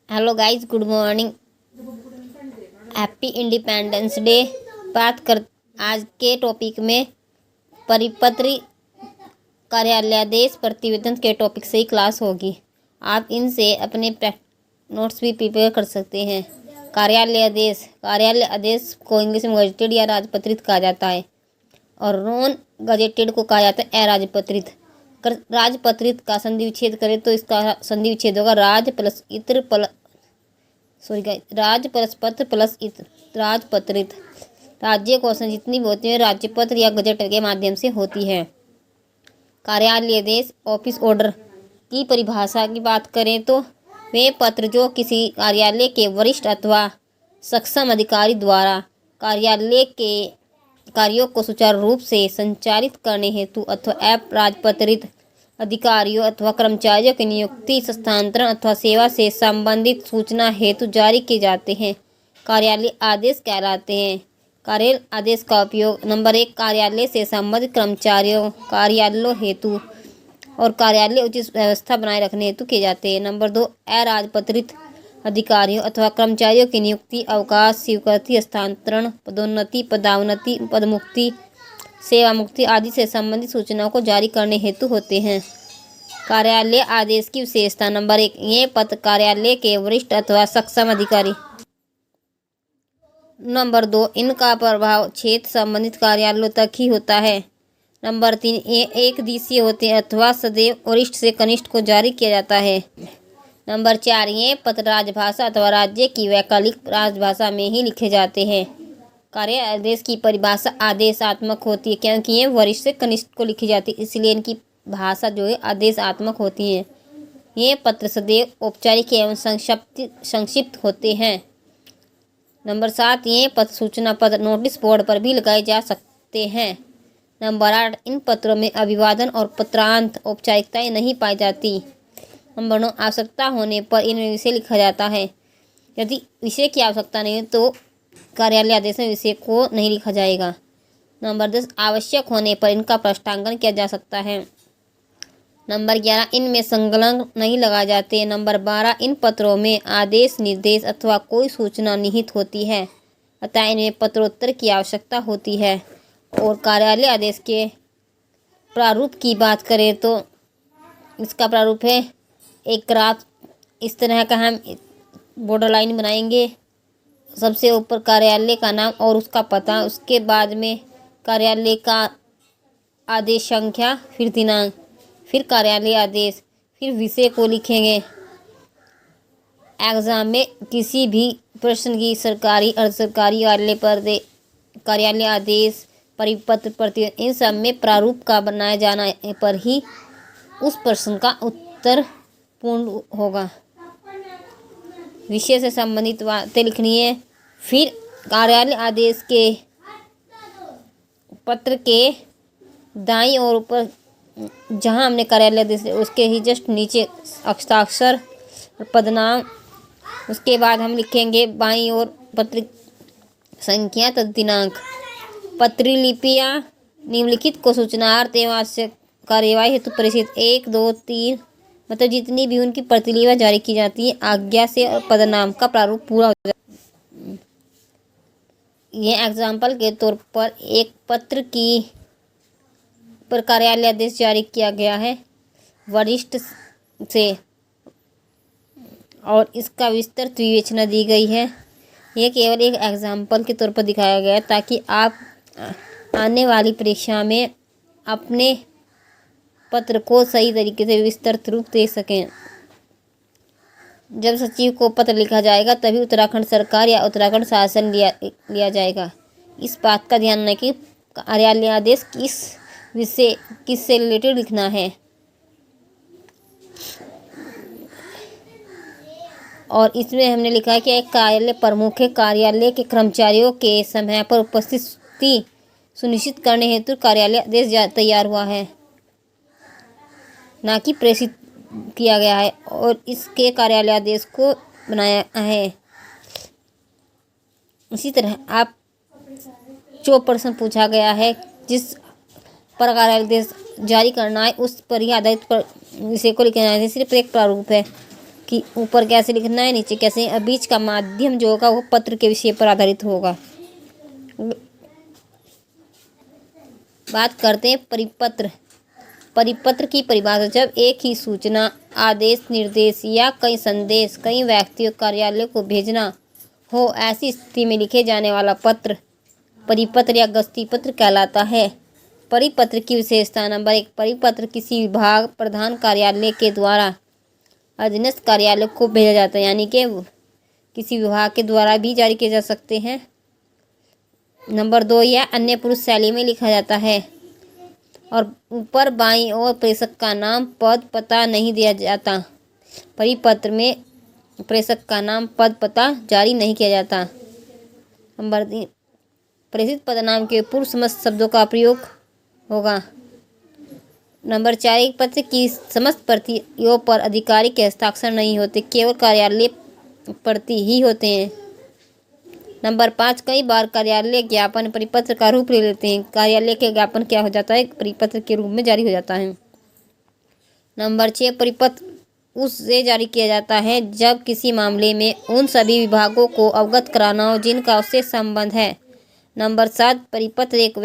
Hello guys, good morning. Happy independence day. बात कर आज के टॉपिक में परिपत्र कार्यालयादेश प्रतिवेदन के टॉपिक से ही क्लास होगी। आप इनसे अपने नोट्स भी प्रिपेयर कर सकते हैं। कार्यालय आदेश को इंग्लिश में गजेटेड या राजपत्रित कहा जाता है और नॉन गजेटेड को कहा जाता है अराजपत्रित। अगर राजपत्रित का संधि विच्छेद करें तो इसका संधि विच्छेद होगा राज प्लस पत्र प्लस इत्र। राजपत्रित राज्य घोषणा जितनी भी होती है राज्यपत्र या गजट के माध्यम से होती है। कार्यालयादेश ऑफिस ऑर्डर की परिभाषा की बात करें तो वे पत्र जो किसी कार्यालय के वरिष्ठ अथवा सक्षम अधिकारी द्वारा कार्यालय के कार्यों को सुचारू रूप से संचालित करने हेतु अथवा अराजपत्रित अधिकारियों अथवा कर्मचारियों की नियुक्ति, स्थानांतरण अथवा सेवा से संबंधित सूचना हेतु जारी किए जाते हैं, कार्यालय आदेश कहलाते हैं। कार्यालय आदेश का उपयोग नंबर 1 कार्यालय से संबंधित कर्मचारियों, कार्यालयों हेतु और कार्यालय उचित व्यवस्था बनाए रखने हेतु किए जाते हैं। नंबर 2 अराजपत्रित अधिकारियों अथवा कर्मचारियों की नियुक्ति, अवकाश, स्वीकृति, हस्तांतरण, पदोन्नति, पदावनति, पदमुक्ति, सेवा मुक्ति आदि से संबंधित सूचनाओं को जारी करने हेतु होते हैं। कार्यालय आदेश की विशेषता नंबर 1 ये पत्र कार्यालय के वरिष्ठ अथवा सक्षम अधिकारी। नंबर 2 इनका प्रभाव क्षेत्र संबंधित कार्यालयों तक ही होता है। नंबर 3 ये एक दिवसीय होते हैं अथवा सदैव वरिष्ठ से कनिष्ठ को जारी किया जाता है। नंबर 4 ये पत्र राजभाषा अथवा राज्य की वैकल्पिक राजभाषा में ही लिखे जाते हैं। कार्य आदेश की परिभाषा आदेशात्मक होती है क्योंकि ये वरिष्ठ से कनिष्ठ को लिखी जाती है, इसलिए इनकी भाषा जो है आदेशात्मक होती है। ये पत्र सदैव औपचारिक एवं संक्षिप्त होते हैं। नंबर 7 ये पत्र सूचना पत्र नोटिस बोर्ड पर भी लगाए जा सकते हैं। नंबर 8 इन पत्रों में अभिवादन और पत्रांत औपचारिकताएं नहीं पाई जाती। नंबर 9 आवश्यकता होने पर इनमें विषय लिखा जाता है। यदि विषय की आवश्यकता नहीं है तो कार्यालय आदेश में विषय को नहीं लिखा जाएगा। नंबर 10 आवश्यक होने पर इनका प्रश्नांकन किया जा सकता है। नंबर 11 इनमें संलग्न नहीं लगाए जाते। नंबर 12 इन पत्रों में आदेश, निर्देश अथवा कोई सूचना निहित होती है, अतः इनमें पत्रोत्तर की आवश्यकता होती है। और कार्यालय आदेश के प्रारूप की बात करें तो इसका प्रारूप है एक ग्राफ इस तरह का। हम बॉर्डर लाइन बनाएंगे, सबसे ऊपर कार्यालय का नाम और उसका पता, उसके बाद में कार्यालय का आदेश संख्या, फिर दिनांक, फिर कार्यालय आदेश, फिर विषय को लिखेंगे। एग्जाम में किसी भी प्रश्न की सरकारी अर्ध सरकारी कार्यालय आदेश, परिपत्र, प्रतिवेदन इन सब में प्रारूप का बनाए जाने पर ही उस प्रश्न का उत्तर पूर्ण होगा। विषय से संबंधित बातें लिखनी है। फिर कार्यालय आदेश के पत्र के दाईं ओर ऊपर जहां हमने कार्यालय आदेश उसके ही जस्ट नीचे हस्ताक्षर और पदनाम, उसके बाद हम लिखेंगे बाईं ओर पत्र संख्या तथा दिनांक। पत्रलिपियां निम्नलिखित को सूचनार्थ एवं आवश्यक कार्यवाही हेतु प्रेषित 1, 2, 3 मतलब जितनी भी उनकी प्रतिलिपियां जारी की जाती है आज्ञा से और पदनाम का प्रारूप पूरा हो जाता है। यह एग्जाम्पल के तौर पर एक पत्र की पर कार्यालय आदेश जारी किया गया है वरिष्ठ से और इसका विस्तृत विवेचना दी गई है। यह केवल एक एग्जाम्पल के तौर पर दिखाया गया है ताकि आप आने वाली परीक्षा में अपने पत्र को सही तरीके से विस्तृत रूप दे सकें। जब सचिव को पत्र लिखा जाएगा तभी उत्तराखंड सरकार या उत्तराखंड शासन लिया जाएगा। इस बात का ध्यान रखें कि कार्यालय आदेश किससे रिलेटेड लिखना है। और इसमें हमने लिखा है कि एक कार्यालय प्रमुख है कार्यालय के कर्मचारियों के समय पर उपस्थिति सुनिश्चित करने हेतु कार्यालय आदेश तैयार हुआ है, ना कि प्रेषित किया गया है और इसके कार्यालय आदेश को बनाया है। इसी तरह आप जो प्रश्न पूछा गया है जिस पर कार्यालय आदेश जारी करना है उस पर ही आधारित विषय को लिखना है। सिर्फ एक प्रारूप है कि ऊपर कैसे लिखना है, नीचे कैसे, और बीच का माध्यम जो होगा वो पत्र के विषय पर आधारित होगा। बात करते हैं परिपत्र। परिपत्र की परिभाषा: जब एक ही सूचना, आदेश, निर्देश या कई संदेश कई व्यक्तियों, कार्यालय को भेजना हो, ऐसी स्थिति में लिखे जाने वाला पत्र परिपत्र या गस्ती पत्र कहलाता है। परिपत्र की विशेषता: नंबर 1, परिपत्र किसी विभाग, प्रधान कार्यालय के द्वारा अधीनस्थ कार्यालय को भेजा जाता है, यानी कि किसी विभाग के द्वारा भी जारी किए जा सकते हैं। नंबर 2, यह अन्य पुरुष शैली में लिखा जाता है और ऊपर बाईं ओर प्रेषक का नाम, पद, पता नहीं दिया जाता। परिपत्र में प्रेषक का नाम, पद, पता जारी नहीं किया जाता। नंबर 3, प्रेषित पदनाम के पूर्व समस्त शब्दों का प्रयोग होगा। नंबर 4, एक पत्र की समस्त प्रतियों पर अधिकारी के हस्ताक्षर नहीं होते, केवल कार्यालय प्रति ही होते हैं। नंबर 5, कई बार कार्यालय ज्ञापन परिपत्र का रूप ले लेते हैं। कार्यालय के ज्ञापन क्या हो जाता है, परिपत्र के रूप में जारी हो जाता है। नंबर 6, परिपत्र उससे जारी किया जाता है जब किसी मामले में उन सभी विभागों को अवगत कराना हो जिनका उससे संबंध है। नंबर 7, परिपत्र एक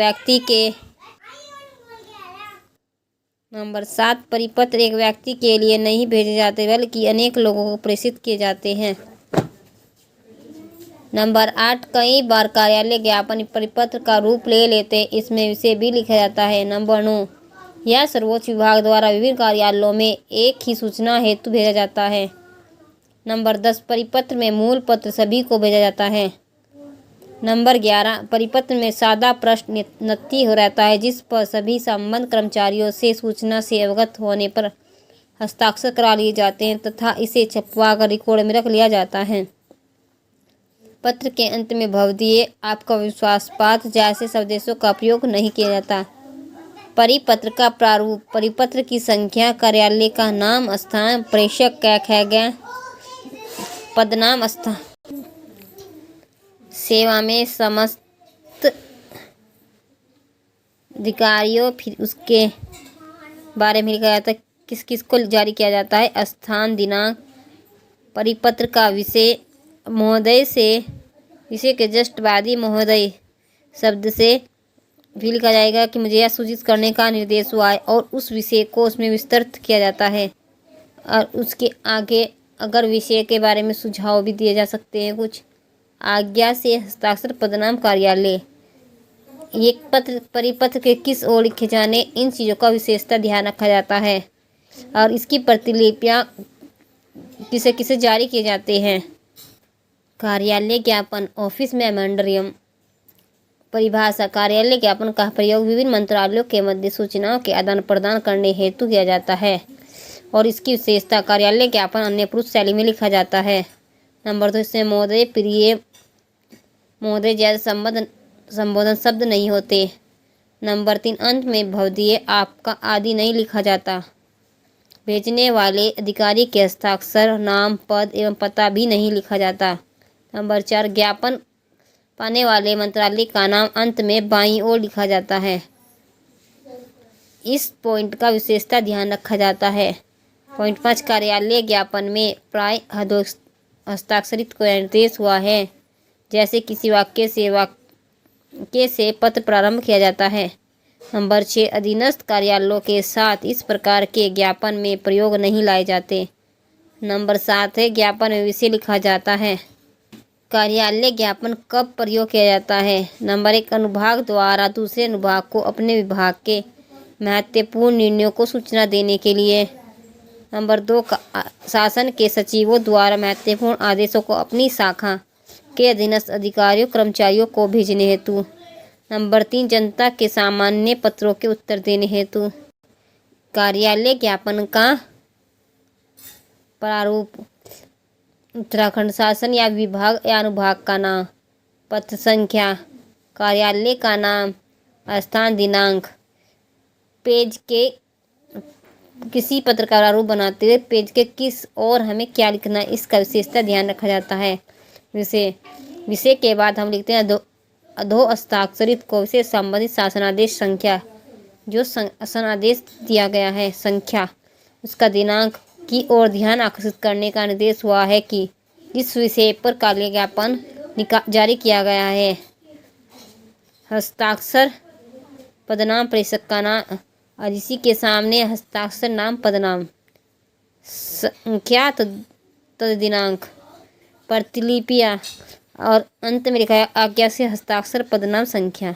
व्यक्ति के लिए नहीं भेजे जाते बल्कि अनेक लोगों को प्रेषित किए जाते हैं। नंबर 8, कई बार कार्यालय ज्ञापन परिपत्र का रूप ले लेते, इसमें विषय भी लिखा जाता है। नंबर 9, यह सर्वोच्च विभाग द्वारा विभिन्न कार्यालयों में एक ही सूचना हेतु भेजा जाता है। नंबर 10, परिपत्र में मूल पत्र सभी को भेजा जाता है। नंबर 11, परिपत्र में सादा प्रश्न नत्थी हो रहता है जिस पर सभी संबद्ध कर्मचारियों से सूचना से अवगत होने पर हस्ताक्षर करा लिए जाते हैं तथा इसे छपवा कर रिकॉर्ड में रख लिया जाता है। पत्र के अंत में भवदीय, आपका विश्वासपात्र जैसे संदेशों का प्रयोग नहीं किया जाता। परिपत्र का प्रारूप: परिपत्र की संख्या, कार्यालय का नाम, स्थान, प्रेषक क्या, पदनाम, स्थान, सेवा में समस्त अधिकारियों, फिर उसके बारे में लिखा जाता है किस किस को जारी किया जाता है, स्थान, दिनांक। परिपत्र का विषय: महोदय से, विषय के जस्ट बाद ही महोदय शब्द से भी लिखा जाएगा कि मुझे यह सूचित करने का निर्देश हुआ है और उस विषय को उसमें विस्तृत किया जाता है। और उसके आगे अगर विषय के बारे में सुझाव भी दिए जा सकते हैं कुछ। आज्ञा से, हस्ताक्षर, पदनाम, कार्यालय। ये परिपत्र के किस ओर लिखे जाने, इन चीज़ों का विशेषता ध्यान रखा जाता है और इसकी प्रतिलिपियाँ किसे किसे जारी किए जाते हैं। कार्यालय ज्ञापन, ऑफिस मेमोरेंडम। परिभाषा: कार्यालय ज्ञापन का प्रयोग विभिन्न मंत्रालयों के मध्य सूचनाओं के आदान प्रदान करने हेतु किया जाता है और इसकी विशेषता: कार्यालय ज्ञापन अन्य पुरुष शैली में लिखा जाता है। नंबर 2, इसमें महोदय, प्रिय, महोदय जैसे संबोधन शब्द नहीं होते। नंबर 3, अंत में भवदीय, आपका आदि नहीं लिखा जाता। भेजने वाले अधिकारी के हस्ताक्षर, नाम, पद एवं पता भी नहीं लिखा जाता। नंबर 4, ज्ञापन पाने वाले मंत्रालय का नाम अंत में बाईं ओर लिखा जाता है। इस पॉइंट का विशेषता ध्यान रखा जाता है। पॉइंट 5, कार्यालय ज्ञापन में प्राय हस्ताक्षरित को निर्देश हुआ है, जैसे किसी वाक्य से पत्र प्रारंभ किया जाता है। नंबर 6, अधीनस्थ कार्यालयों के साथ इस प्रकार के ज्ञापन में प्रयोग नहीं लाए जाते। नंबर 7 है, ज्ञापन में विषय लिखा जाता है। कार्यालय ज्ञापन कब प्रयोग किया जाता है? नंबर 1, अनुभाग द्वारा दूसरे अनुभाग को अपने विभाग के महत्वपूर्ण निर्णयों को सूचना देने के लिए। नंबर 2, शासन के सचिवों द्वारा महत्वपूर्ण आदेशों को अपनी शाखा के अधीनस्थ अधिकारियों कर्मचारियों को भेजने हेतु। नंबर 3, जनता के सामान्य पत्रों के उत्तर देने हेतु। कार्यालय ज्ञापन का प्रारूप: उत्तराखंड शासन या विभाग या अनुभाग का नाम, पत्र संख्या, कार्यालय का नाम, स्थान, दिनांक। पेज के किसी पत्र का प्रारूप बनाते हुए पेज के किस और हमें क्या लिखना है, इसका विशेषता ध्यान रखा जाता है। विषय के बाद हम लिखते हैं अधो हस्ताक्षरित को विषय संबंधित शासनादेश संख्या, जो शासनादेश दिया गया है, संख्या, उसका दिनांक की ओर ध्यान आकर्षित करने का निर्देश हुआ है कि जिस विषय पर कागजी ज्ञापन जारी किया गया है। हस्ताक्षर पदनाम प्रेषक का नाम और इसी के सामने हस्ताक्षर नाम पदनाम संख्या दिनांक प्रतिलिपियाँ और अंत में लिखा है आज्ञा से हस्ताक्षर पदनाम संख्या।